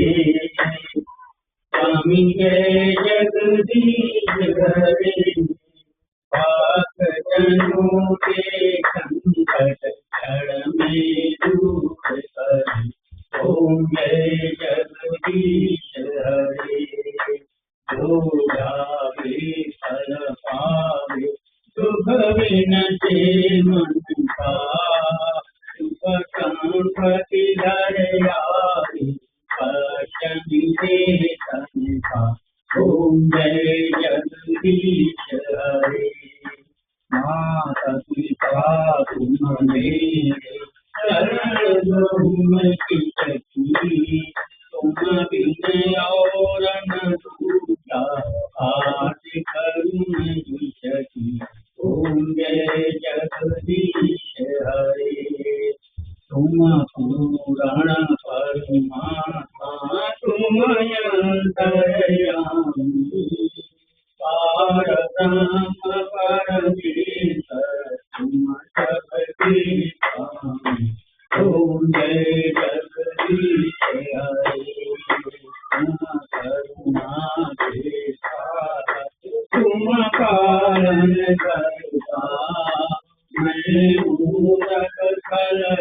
स्वामी जय जगदीश हरे, पाप जनों के संकट क्षण में दूर करे। ओम जय जगदीश हरे। जो गावे फल पावे, शुभ विनते मन का, सुख संपत्ति घर आवे, पश्चिमी देशन का। ओम जय जगदीश हरे। माता पिता तुम मेरे, शरण बहु की सखी, तुम बिन और न दूजा, आस करूं नहीं सकी। ओम जय जगदीश हरे। तुम पुराण परमात्मा, तुम अंतर्यामी, पार ब्रह्म परमेश्वर, तुम सबके स्वामी। ओम जय जगदीश हरे। तुम करुणा के सागर, तुम पालन करता, मैं मूरख खल